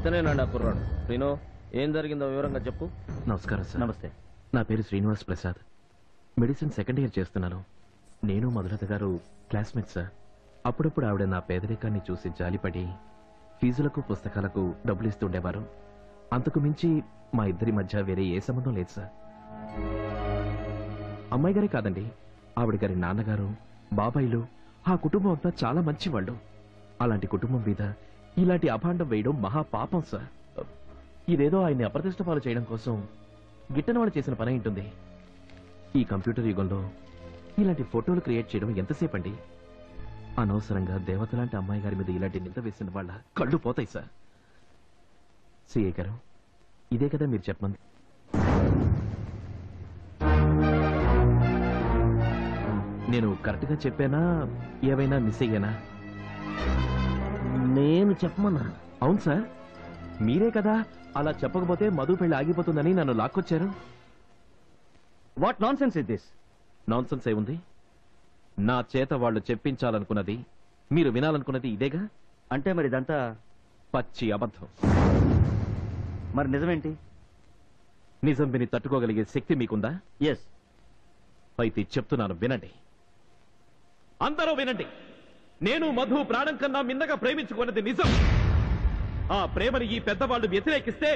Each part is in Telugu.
ఇతనేనండి ఆ కుర్రాడు. శ్రీను, ఏం జరిగిందో వివరంగా చెప్పు. నమస్కారం సార్. నమస్తే. నా పేరు Srinivas Prasad. Medicine second year చేస్తున్నాను. నేను మధులత గారు క్లాస్మేట్ సార్. అప్పుడప్పుడు ఆవిడ నా పేదరికాన్ని చూసి జాలిపడి ఫీజులకు పుస్తకాలకు డబ్బులు ఇస్తుండేవారు. అంతకు మించి మా ఇద్దరి మధ్య వేరే ఏ సంబంధం లేదు సార్. అమ్మాయి గారే కాదండి, ఆవిడ గారి నాన్నగారు, బాబాయిలు, ఆ కుటుంబం అంతా చాలా మంచివాళ్ళు. అలాంటి కుటుంబం మీద ఇలాంటి అభాండం వేయడం మహా పాపం సార్. ఇదేదో ఆయన్ని అప్రతిష్ట పాలు చేయడం కోసం గిట్టని వాళ్ళు చేసిన పని ఉంటుంది. ఈ కంప్యూటర్ యుగంలో ఇలాంటి ఫోటోలు క్రియేట్ చేయడం ఎంతసేపు అండి? అనవసరంగా దేవత లాంటి అమ్మాయి గారి మీద ఇలాంటి నింద వేసిన వాళ్ళ కళ్ళు పోతాయి సార్. సిఐ గారు, ఇదే కదా మీరు చెప్పమంది? నేను కరెక్ట్ గా చెప్పానా, ఏవైనా మిస్ అయ్యానా? నేను చెప్పమన్నా? అవును సార్, మీరే కదా అలా చెప్పకపోతే మధు పెళ్లి ఆగిపోతుందని నన్ను లాక్కొచ్చారు. What nonsense is this? Nonsense ఏముంది? నా చేత వాళ్ళు చెప్పించాలనుకున్నది, మీరు వినాలనుకున్నది ఇదేగా. అంటే మరి ఇదంతా పచ్చి అబద్ధం. మరి నిజమేంటి? నిజం విని తట్టుకోగలిగే శక్తి మీకుందా? ఎస్. అయితే చెప్తున్నాను, వినండి. అందరూ వినండి. నేను మధు ప్రాణం కన్నా మిన్నగా ప్రేమించుకున్నది నిజం. ఆ ప్రేమని ఈ పెద్దవాళ్లు వ్యతిరేకిస్తే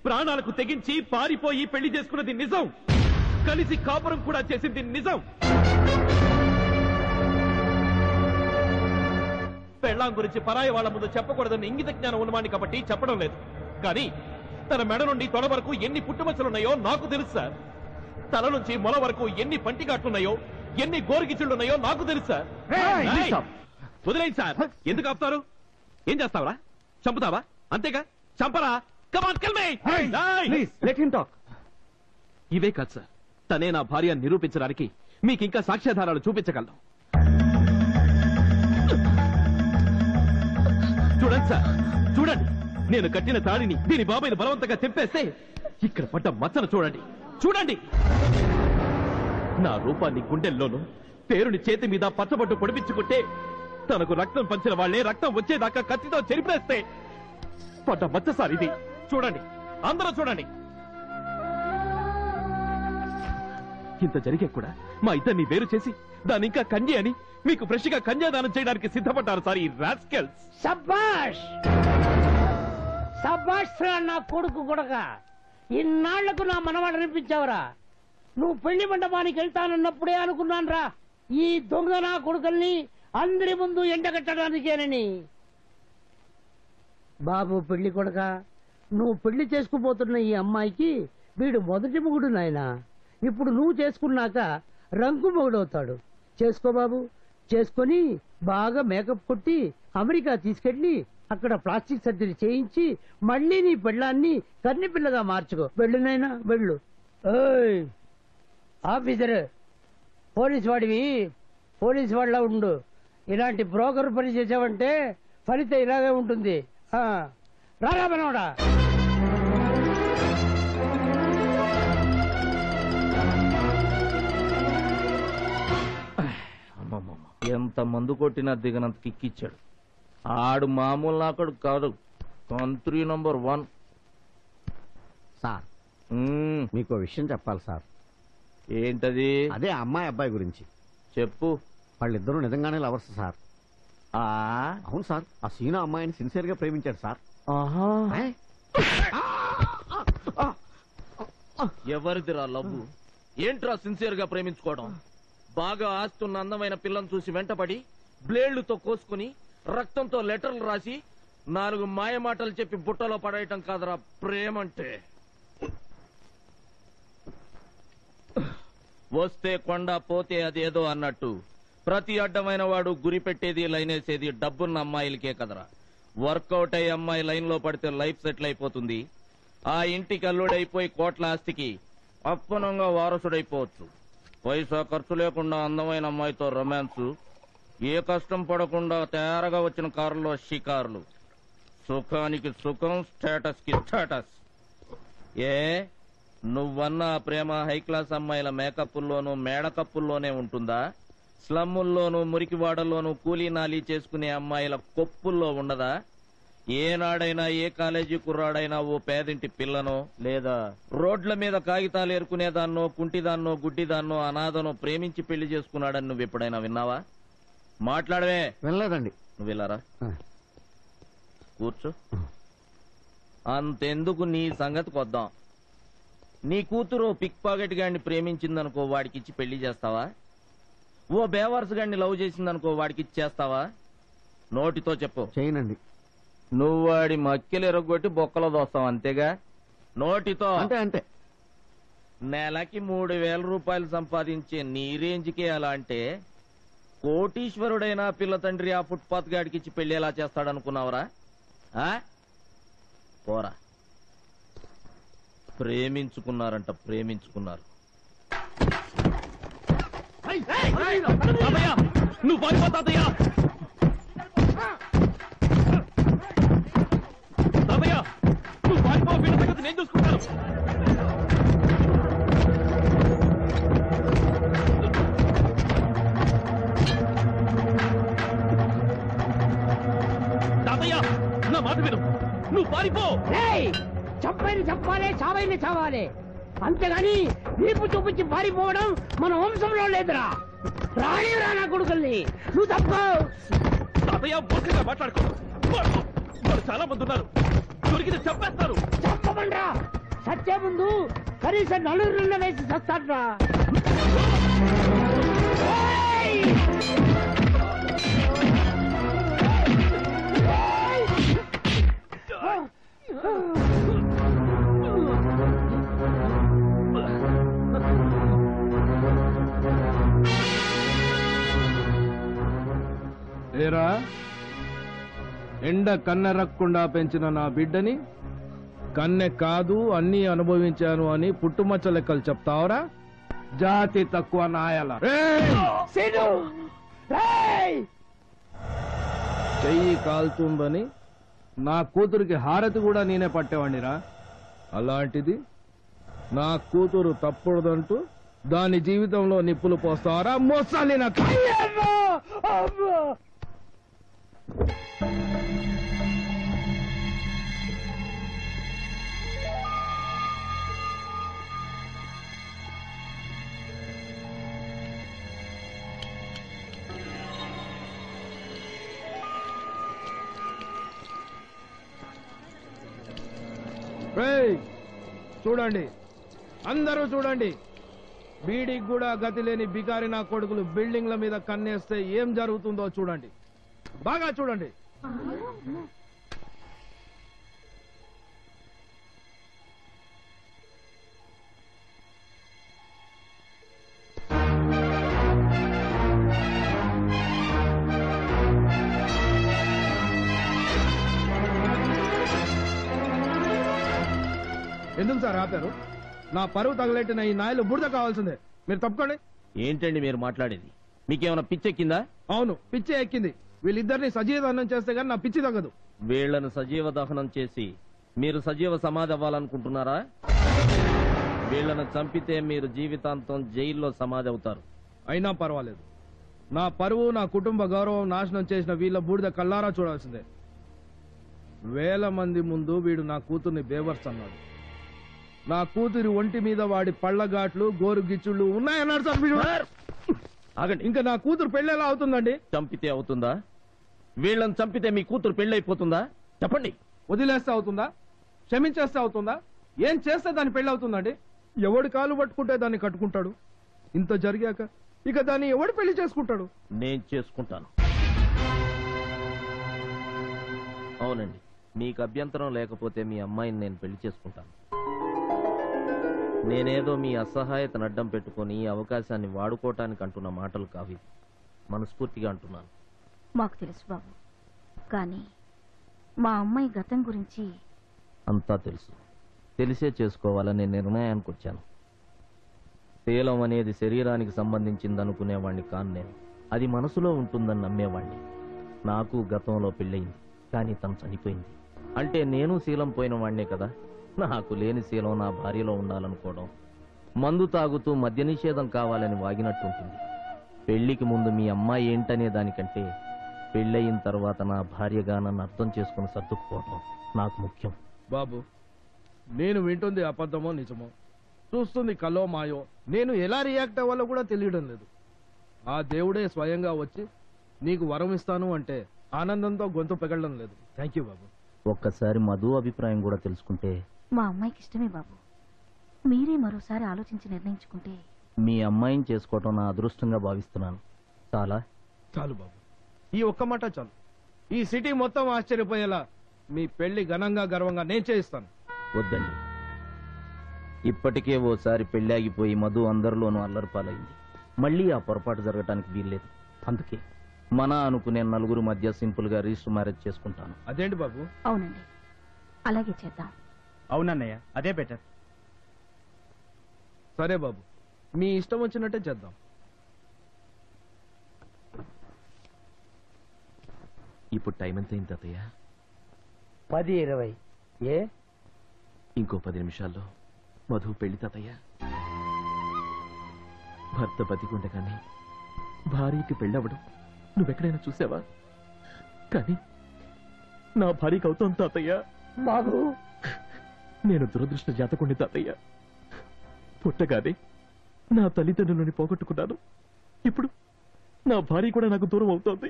ప్రాణాలకు తెగించి పారిపోయి పెళ్లి చేసుకున్నది నిజం. కలిసి కాపురం కూడా చేసింది నిజం. పెళ్ళాం గురించి పరాయి వాళ్ల ముందు చెప్పకూడదని ఇంగిత జ్ఞానం ఉన్నవాడిని కాబట్టి చెప్పడం లేదు. కానీ తన మెడ నుండి తొడ వరకు ఎన్ని పుట్టుమచ్చలున్నాయో నాకు తెలుసు సార్. తల నుంచి మొల వరకు ఎన్ని పంటిగాట్లున్నాయో, ఎన్ని గోరుగిచ్చులున్నాయో నాకు తెలుసు సార్. వదిలేండి సార్. ఎందుకు ఆపుతారు? ఏం చేస్తావరా? చంపుతావా? అంతేగా, చంపరా. Come on kill me. Please let him talk. ఇవే కాదు సార్, తనే నా భార్య నిరూపించడానికి మీకు ఇంకా సాక్ష్యాధారాలు చూపించగలను. చూడండి సార్, చూడండి. నేను కట్టిన తాడిని దీని బాబాయిని బలవంతంగా తెంపేస్తే ఇక్కడ పడ్డ మచ్చను చూడండి. చూడండి, నా రూపాన్ని గుండెల్లోనూ, పేరుని చేతి మీద పచ్చబట్టు పొడిపించుకుంటే తనకు రక్తం పంచిన వాళ్లే రక్తం వచ్చేదాకా కత్తితో చెరిపేస్తే పడ్డ మచ్చ సార్ ఇది. చూడండి, అందరూ చూడండి. ఇంత జరిగే కూడా మా ఇద్దరిని వేరు చేసి దాన్ని ఇంకా కన్య అని మీకు ఫ్రెష్ గా కన్యాదానం చేయడానికి సిద్ధపడ్డారు సార్ ఈ రాస్కెల్స్. సబ్బాష్ సబ్బాష్ రా నా కొడుకు కొడక. ఇన్నాళ్లకు నా మనవాడు అనిపించావురా. నువ్వు పెళ్లి మండపానికి వెళ్తానన్నప్పుడే అనుకున్నాను రా, ఈ దొంగ నా కొడుకుల్ని అందరి ముందు ఎండగట్టడానికేనని. బాబు పెళ్లి కొడక, నువ్వు పెళ్లి చేసుకుపోతున్న ఈ అమ్మాయికి వీడు మొదటి మొగుడు నాయనా. ఇప్పుడు నువ్వు చేసుకున్నాక రంగు మొగుడవుతాడు. చేసుకో బాబు, చేసుకొని బాగా మేకప్ కొట్టి అమెరికా తీసుకెళ్లి అక్కడ ప్లాస్టిక్ సర్జరీ చేయించి మళ్ళీ నీ పెళ్ళాన్ని కన్ని పిల్లగా మార్చుకో. వెళ్ళు నాయనా, వెళ్ళు. ఓయ్ ఆఫీసర్, పోలీసు వాడివి పోలీసు వాళ్ళ ఉండు. ఇలాంటి బ్రోకర్ పని చేసావంటే ఫలితం ఇలాగే ఉంటుంది. రారా మనోడా. ఎంత మందు కొట్టినా దిగనంత కిక్కిచ్చాడు. ఆడు మామూలు నాకడు కాదు, కంట్రీ నంబర్ 1. సార్, మీకు విషయం చెప్పాలి సార్. ఏంటది? అదే అమ్మాయి అబ్బాయి గురించి. చెప్పు. వాళ్ళిద్దరూ నిజంగానే లవర్స్ సార్. అవును సార్, ఆ సీనా అమ్మాయిని సిన్సియర్ గా ప్రేమించాడు సార్. ఎవరిదిరా లవ్వు? ఏంట్రా సిన్సియర్ గా ప్రేమించుకోవడం? బాగా ఆస్తున్న అందమైన పిల్లని చూసి వెంటపడి బ్లేడ్లతో కోసుకుని రక్తంతో లెటర్లు రాసి 4 మాయ మాటలు చెప్పి బుట్టలో పడేయటం కాదురా ప్రేమంటే. వస్తే కొండ పోతే అదేదో అన్నట్టు ప్రతి అడ్డమైన వాడు గురి పెట్టేది లైనేసేది డబ్బున్న అమ్మాయిలకే కదరా. వర్కౌట్ అయ్యే అమ్మాయి లైన్ లో పడితే లైఫ్ సెటిల్ అయిపోతుంది. ఆ ఇంటికి అల్లుడైపోయి కోట్ల ఆస్తికి అప్పనంగా వారసుడైపోవచ్చు. పైసా ఖర్చు లేకుండా అందమైన అమ్మాయితో రొమాన్స్, ఏ కష్టం పడకుండా తయారుగా వచ్చిన కారులో షికార్లు. సుఖానికి సుఖం, స్టేటస్ కి స్టేటస్. ఏ నువ్వన్న ప్రేమ హై క్లాస్ అమ్మాయిల మేకప్పుల్లోనూ మేడకప్పుల్లోనే ఉంటుందా? స్లమ్ముల్లోనూ మురికివాడల్లోనూ కూలీ నాలీ చేసుకునే అమ్మాయిల కొప్పుల్లో ఉండదా? ఏనాడైనా ఏ కాలేజీ కుర్రాడైనా ఓ పేదింటి పిల్లనో లేదా రోడ్ల మీద కాగితాలు ఏరుకునేదాన్నో కుంటిదాన్నో గుడ్డిదాన్నో అనాథనో ప్రేమించి పెళ్లి చేసుకున్నాడని నువ్వు ఎప్పుడైనా విన్నావా? మాట్లాడవే. వెళ్ళలేదండి. నువ్వు వెళ్ళారా? కూర్చో. అంతెందుకు, నీ సంగతికి వద్దాం. నీ కూతురు పిక్ పాకెట్ గాడిని ప్రేమించిందనుకో, వాడికిచ్చి పెళ్లి చేస్తావా? ఓ బేవర్స్ గాడిని లవ్ చేసిందనుకో, వాడికిచ్చి చేస్తావా? నోటితో చెప్పు. చేయనండి. నువ్వు వాడి మక్కెలు ఎరగొట్టి బొక్కలో దోస్తావు, అంతేగా? నోటితో. అంటే అంటే నెలకి 3,000 రూపాయలు సంపాదించే నీ రేంజ్కే అలా అంటే కోటీశ్వరుడైనా పిల్ల తండ్రి ఆ ఫుట్పాత్ గాడికిచ్చి పెళ్లి ఎలా చేస్తాడనుకున్నావురా? పోరా. ప్రేమించుకున్నారంట, ప్రేమించుకున్నారు. నువ్వు పారిపో తాతయ్య. తాతయ్య నువ్వు పారిపో, వీళ్ళ సంగతి నేను చూసుకుంటాను. తాతయ్య నా మాట విను, నువ్వు పారిపో. చంపైన చంపాలి, చావైన చావాలి, అంతేగాని వీపు చూపించి పారిపోవడం మన వంశంలో లేదురా. రాణి రానా కొడుకుల్ని నువ్వు తప్పు. తాతయ్య మూర్ఖంగా మాట్లాడుకో. వాళ్ళు చాలా మంది ఉన్నారు, దొరికితే చంపేస్తారు. చంపమండ్రా, సత్య ముందు కనీసం 4 వేసి చస్తాడ్రా. ఏరా, ఎండ కన్నెరక్కుండా పెంచిన నా బిడ్డని కన్నె కాదు అన్నీ అనుభవించాను అని పుట్టుమచ్చ లెక్కలు చెప్తావరా? జాతి తక్కువ నాయల. చెయ్యి కాలుతుందని నా కూతురికి హారతి కూడా నేనే పట్టేవాడిరా. అలాంటిది నా కూతురు తప్పడదంటూ దాని జీవితంలో నిప్పులు పోస్తావరా? మోసాలి నా చూడండి, అందరూ చూడండి. బీడికి కూడా గతి లేని బికారి నా కొడుకులు బిల్డింగ్ల మీద కన్నేస్తే ఏం జరుగుతుందో చూడండి, బాగా చూడండి. ఎందుకు సార్ ఆపారు? నా పరువు తగలెట్టిన ఈ నాయలు బురద కావాల్సిందే. మీరు తప్పుకోండి. ఏంటండి మీరు మాట్లాడేది? మీకేమైనా పిచ్చెక్కిందా? అవును, పిచ్చే ఎక్కింది. వీళ్ళిద్దరిని సజీవ దహనం చేస్తే గానీ నా పిచ్చి తగ్గదు. వీళ్లను సజీవ దహనం చేసి మీరు సజీవ సమాధి అవ్వాలనుకుంటున్నారా? వీళ్లను చంపితే మీరు జీవితాంతం జైల్లో సమాధి అవుతారు. అయినా పర్వాలేదు, నా పరువు నా కుటుంబ గౌరవం నాశనం చేసిన వీళ్ళ బూడిద కల్లారా చూడాల్సిందే. 1000 మంది ముందు వీడు నా కూతుర్ని బేవర్స్ అన్నాడు. నా కూతురి ఒంటి మీద వాడి పళ్ళగాట్లు గోరు గిచ్చుళ్ళు ఉన్నాయన్నాడు సార్ వీడు. ఆగండి. ఇంకా నా కూతురు పెళ్లి ఎలా అవుతుందండి? చంపితే అవుతుందా? వీళ్ళని చంపితే మీ కూతురు పెళ్ళైపోతుందా? చెప్పండి. వదిలేస్తే అవుతుందా? క్షమించేస్తే అవుతుందా? ఏం చేస్తే దాన్ని పెళ్లి అవుతుందండి? ఎవడి కాలు పట్టుకుంటే దాన్ని కట్టుకుంటాడు. ఇంత జరిగాక ఇక దాన్ని ఎవడు పెళ్లి చేసుకుంటాడు? నేను చేసుకుంటాను. అవునండి, మీకు అభ్యంతరం లేకపోతే మీ అమ్మాయిని నేను పెళ్లి చేసుకుంటాను. నేనేదో మీ అసహాయతను అడ్డం పెట్టుకుని ఈ అవకాశాన్ని వాడుకోవటానికి అంటున్న మాటలు కావి, మనస్ఫూర్తిగా అంటున్నాను. మాకు తెలుసు బాబు, కానీ మా అమ్మాయి గతం గురించి అంతా తెలుసు. తెలిసే చేసుకోవాలనే నిర్ణయానికి వచ్చాను. శీలం అనేది శరీరానికి సంబంధించింది అనుకునేవాణ్ణి కాను నేను. అది మనసులో ఉంటుందని నమ్మేవాణ్ణి. నాకు గతంలో పెళ్ళయింది, కానీ తను చనిపోయింది. అంటే నేను శీలం పోయిన వాణ్ణే కదా. నాకు లేని శీలం నా భార్యలో ఉండాలనుకోవడం, మందు తాగుతూ మద్య నిషేధం కావాలని వాగినట్టుంటుంది. పెళ్లికి ముందు మీ అమ్మాయి ఏంటనే దానికంటే పెళ్ళయిన తర్వాత నా భార్యగా నన్ను అర్థం చేసుకుని సర్దుకుపోవటం నాకు ముఖ్యం. బాబు, నేను వింటుంది అబద్ధమో నిజమో, చూస్తుంది కలో మాయో, నేను ఎలా రియాక్ట్ అవ్వాలో కూడా తెలియడం లేదు. ఆ దేవుడే స్వయంగా వచ్చి నీకు వరం ఇస్తాను అంటే ఆనందంతో గొంతు పెగలడం లేదు. థ్యాంక్ యూ బాబు. ఒక్కసారి మధు అభిప్రాయం కూడా తెలుసుకుంటే. మా అమ్మాయికి ఇష్టమే బాబు. మీరే మరోసారి ఆలోచించి నిర్ణయించుకుంటే. మీ అమ్మాయిని చేసుకోవటం నా అదృష్టంగా భావిస్తున్నాను. చాలా చాలు బాబు, ఈ ఒక్క మాట చాలు. ఈ సిటీ మొత్తం ఆశ్చర్యపోయేలా మీ పెళ్లి ఘనంగా గర్వంగా నేను చేయిస్తాను. వద్దండి, ఇప్పటికే ఓసారి పెళ్ళాగిపోయి మధు అందరిలోనూ అల్లరిపాలైంది. మళ్ళీ ఆ పొరపాటు జరగటానికి వీల్లేదు. అందుకే మన అనుకునే నలుగురు మధ్య సింపుల్ గా రిజిస్టర్ మ్యారేజ్ చేసుకుంటాను. అదేంటి బాబు? అవునండి, అలాగే చేద్దాం. అవునన్నయ్య, అదే బెటర్. సరే బాబు, మీ ఇష్టం వచ్చినట్టే చేద్దాం. ఇప్పుడు టైం ఎంత అయింది తాతయ్య? 10-20. ఏ ఇంకో 10 నిమిషాల్లో మధు పెళ్లి తాతయ్య. భర్త బతికుండగానే భార్యకి పెళ్ళవడం నువ్వెక్కడైనా చూసావా? కానీ నా భార్యకి అవుతాం తాతయ్య. బాబు, నేను దురదృష్ట జాతకుండి తాతయ్య. పుట్టగానే నా తల్లిదండ్రులని పోగొట్టుకున్నాను. ఇప్పుడు నా భార్య కూడా నాకు దూరం అవుతోంది.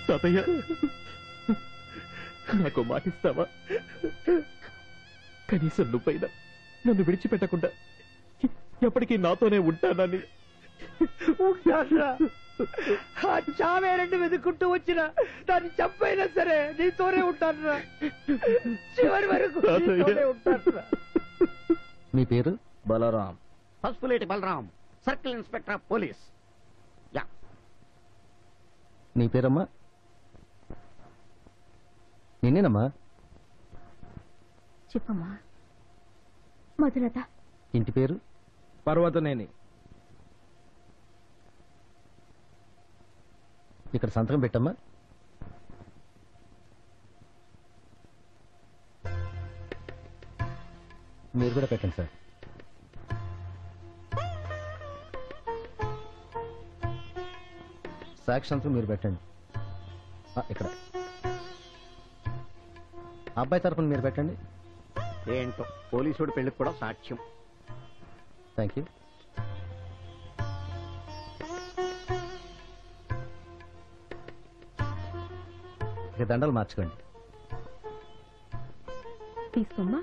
తాతయ్య, నాకు మాటిస్తావా? కనీసం నువ్వైనా నన్ను విడిచిపెట్టకుండా ఎప్పటికీ నాతోనే ఉంటానని. ఉంటానురా. ఆ చావేరండి వెతుక్కుంటూ వచ్చిన దాన్ని చంపైనా సరే నీతోనే ఉంటానురా. చివరి వరకు నీతోనే ఉంటానురా. మీ పేరు? Balaram. Pasupuleti Balaram, circle inspector of police. Yeah. నీ పేరమ్మా? నేనేనమ్మా. చెప్పమ్మా. మధులత. ఇంటి పేరు? పర్వతనేని. ఇక్కడ సంతకం పెట్టమ్మా. మీరు కూడా పెట్టండి సార్. సాక్షి సంతకం మీరు పెట్టండి. ఇక్కడ అబ్బాయి తరఫున మీరు పెట్టండి. ఏంటో పోలీసుడు పెళ్లికి కూడా సాక్ష్యం. Thank you. ఇక దండలు మార్చుకోండి. తీసుకోమ్మా.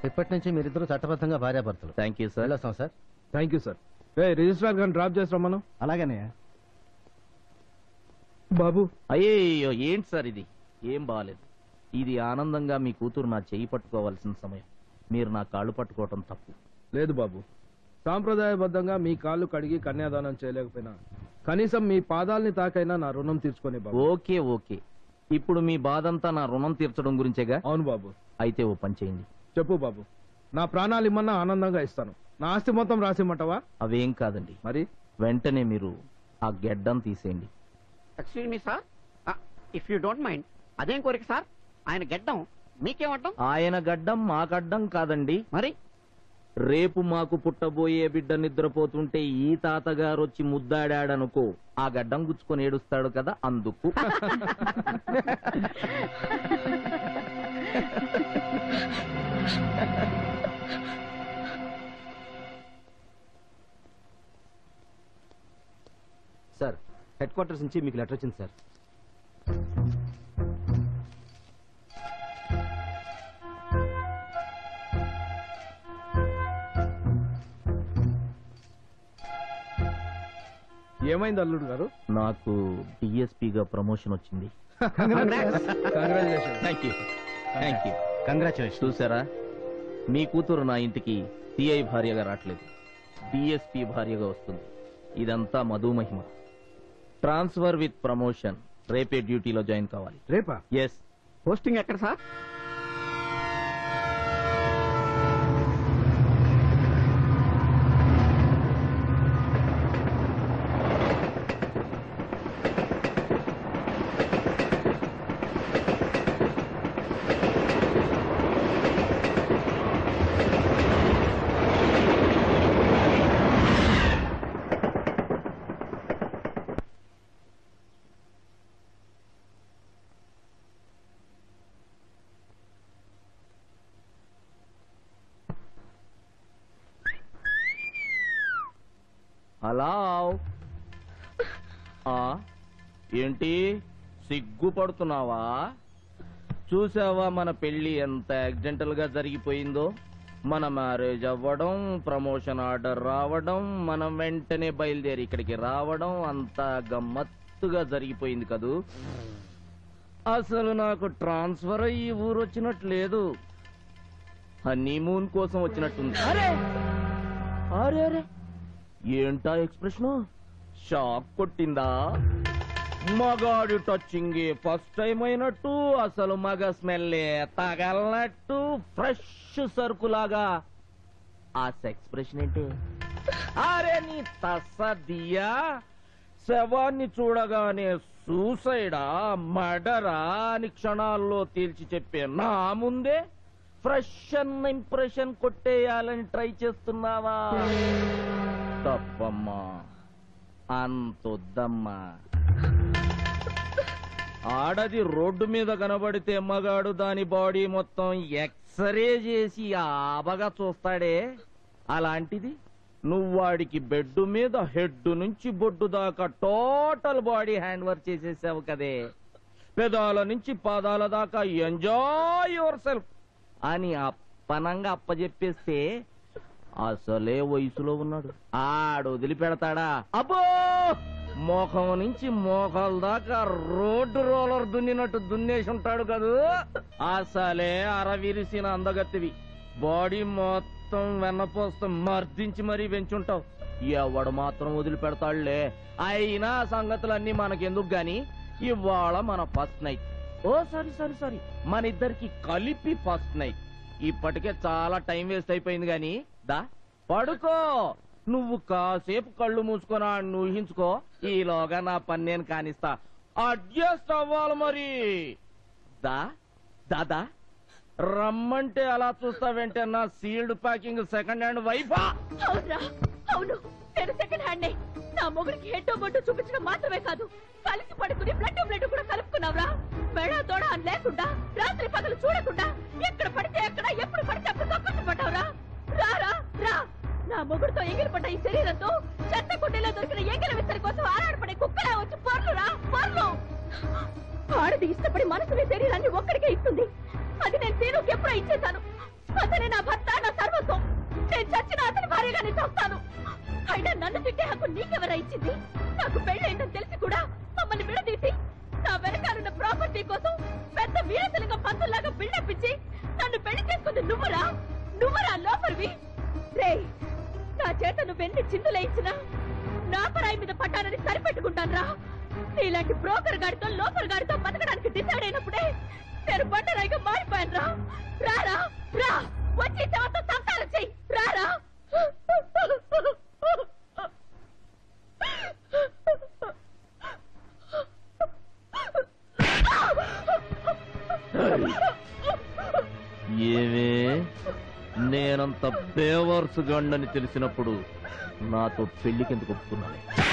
ఇప్పటి నుంచి మీరిద్దరూ చట్టబద్ధంగా భార్యాభర్తలు. Thank you sir. వెళ్ళొస్తాం sir. Thank you sir. Registrar గారిని డ్రాప్ చేస్తాం మనం. అలాగనే. బాబు, అయ్యో ఏంటి సార్ ఇది? ఏం బాగాలేదు. ఇది ఆనందంగా మీ కూతురు నా చెయ్యి పట్టుకోవాల్సిన సమయం. మీరు నా కాళ్ళు పట్టుకోవటం తప్పు. లేదు బాబు, సాంప్రదాయబద్ధంగా మీ కాళ్ళు కడిగి కన్యాదానం చేయలేకపోయినా కనీసం మీ పాదాలని తాకైనా నా రుణం తీర్చుకొని బాబు. ఓకే ఓకే, ఇప్పుడు మీ బాధంతా నా రుణం తీర్చడం గురించేగా? అవును బాబు. అయితే ఓ పని చేయండి. చెప్పు బాబు. నా ప్రాణాలు ఇమ్మన్నా ఆనందంగా ఇస్తాను. నా ఆస్తి మొత్తం రాసిమ్మంటావా? అవేం కాదండి. మరి వెంటనే మీరు ఆ గెడ్డం తీసేయండి. Excuse me sir, if you don't mind. అదేం కోరిక సార్? ఆయన గెడ్డం మీకేమడ్డం? ఆయన గడ్డం మా గడ్డం కాదండి. మరి రేపు మాకు పుట్టబోయే బిడ్డ నిద్రపోతుంటే ఈ తాతగారు వచ్చి ముద్దాడాడనుకో, ఆ గడ్డం గుచ్చుకొని ఏడుస్తాడు కదా, అందుకు. సార్, హెడ్ క్వార్టర్స్ నుంచి మీకు లెటర్ వచ్చింది సార్. ఏమైంది అల్లుడు గారు? నాకు డిఎస్పీగా ప్రమోషన్ వచ్చింది. Congratulation. Thank you thank you. Congratulation. చూసారా, మీ కూతురు నా ఇంటికి సిఐ భార్యగా రావట్లేదు, డిఎస్పీ భార్యగా వస్తుంది. ఇదంతా మధు మహిమ. Transfer with promotion. రేపే డ్యూటీలో జాయిన్ కావాలి. రేపా? ఎస్. పోస్టింగ్ ఎక్కడ సార్? హలో ఏంటి సిగ్గుపడుతున్నావా? చూసావా మన పెళ్లి ఎంత యాక్సిడెంటల్ గా జరిగిపోయిందో? మన మ్యారేజ్ అవ్వడం, ప్రమోషన్ ఆర్డర్ రావడం, మనం వెంటనే బయలుదేరి ఇక్కడికి రావడం అంతా గమ్మత్తుగా జరిగిపోయింది కదూ. అసలు నాకు ట్రాన్స్ఫర్ అయ్యి ఊరు వచ్చినట్లేదు, హనీమూన్ కోసం వచ్చినట్టుంది. అరే అరే అరే ఏంటా ఎక్స్ప్రెషన్? షాక్ కొట్టిందా? మగాడి టచింగ్ ఫస్ట్ టైం అయినట్టు, అసలు మగ స్మెల్లే తగలనట్టు, ఫ్రెష్ సరుకులాగా ఆ ఎక్స్ప్రెషన్ ఏంటి? అరే నీ తస్సదియా, శవాన్ని చూడగానే సూసైడా మర్డరా అని క్షణాల్లో తేల్చి చెప్పే నా ముందే ఫ్రెష్ అన్న ఇంప్రెషన్ కొట్టేయాలని ట్రై చేస్తున్నావా? తప్పమ్మా, అంతొద్దమ్మా. ఆడది రోడ్డు మీద కనబడితే మగాడు దాని బాడీ మొత్తం ఎక్స్రే చేసి ఆబగా చూస్తాడే, అలాంటిది నువ్వు వాడికి బెడ్ మీద హెడ్ నుంచి బొడ్డు దాకా టోటల్ బాడీ హ్యాండ్ వర్క్ చేసేసావు కదే. పెదాల నుంచి పాదాల దాకా ఎంజాయ్ యువర్ సెల్ఫ్ అని అప్పనంగా అప్పజెప్పేస్తే అసలే వయసులో ఉన్నాడు, ఆడు వదిలిపెడతాడా? అబ్బో, మోఖం నుంచి మోకాల దాకా రోడ్డు రోలర్ దున్నినట్టు దున్నేసి ఉంటాడు కదూ. అసలే అరవిరిసిన అందగత్తివి, బాడీ మొత్తం వెన్నపోస్తం మర్దించి మరీ పెంచుంటావు. ఎవడు మాత్రం వదిలిపెడతాడులే. అయినా సంగతులన్నీ మనకెందుకు గాని, ఇవాళ మన ఫస్ట్ నైట్. ఓ సారీ సారీ సారీ, మన ఇద్దరికి కలిపి ఫస్ట్ నైట్. ఇప్పటికే చాలా టైం వేస్ట్ అయిపోయింది గాని దా పడుకో. నువ్వు కాసేపు కళ్ళు మూసుకొని ఆడిని ఊహించుకో, ఈలోగా నా పని నేను కానిస్తా. అడ్జస్ట్ అవ్వాలి మరి. దా దాదా రమ్మంటే అలా చూస్తావేంటే? నా సీల్డ్ ప్యాకింగ్ సెకండ్ హ్యాండ్ వైఫా? అవునరా, అవును, నేను సెకండ్ హ్యాండ్. నా మొగుడికి హెడ్ బొట్టు చూపించడం మాత్రమే కాదు, కలిసి పడుకుని బ్లడ్ కూడా కలుపుకున్నావురా. మెడ తోడ అని లేకుండా, రాత్రి పగలు చూడకుండా, ఎక్కడ పడితే ఎక్కడ, ఎప్పుడు పడితే అప్పుడు తొక్కట్టు పడ్డావురా. రారా రా, నా మొగుడితో ఎగిరిపడ్డ ఈ శరీరంతో చెత్త కుండీలో దొరికిన ఎంగిల విస్తరి కోసం ఆరాడపడే కుక్కలా వచ్చి పొర్లురా పొర్లు. ఆడది ఇష్టపడి మనసుని శరీరాన్ని ఒక్కడికే ఇస్తుంది, అది నేను తీరుకి ఎప్పుడో ఇచ్చేశాను. అతనే నా భర్త, నా సర్వస్వం. నేను చచ్చిన అతని భార్యగానే చస్తాను. అయినా నన్ను తిట్టే హక్కు నీకెవరా ఇచ్చింది? నాకు పెళ్ళైందని తెలిసి కూడా మమ్మల్ని విడదీసి నా వెనకాలన్న ప్రాపర్టీ కోసం పెద్ద వీరతలుగా పంతుల్లాగా బిల్డప్ ఇచ్చి నన్ను పెళ్లి చేసుకుంది నువ్వురా. నువ్వురా లోపలివి. రే, నా చేత నువ్వెన్ని చిందులే ఇచ్చినా నా పరాయి మీద పట్టానని సరిపెట్టుకుంటాను రా. నీలాంటి బ్రోకర్ గాడితో లోపల్ గాడితో బతకడానికి డిసైడ్ అయినప్పుడే నేను బండరాయిగా మారిపోయాను రా. రారా రా, వచ్చి తమతో సంసారం చెయ్యి. రారా. ఏమే, నేనంత బేవర్స్ గండని తెలిసినప్పుడు నాతో పెళ్లికెందుకు ఒప్పుకున్నాను?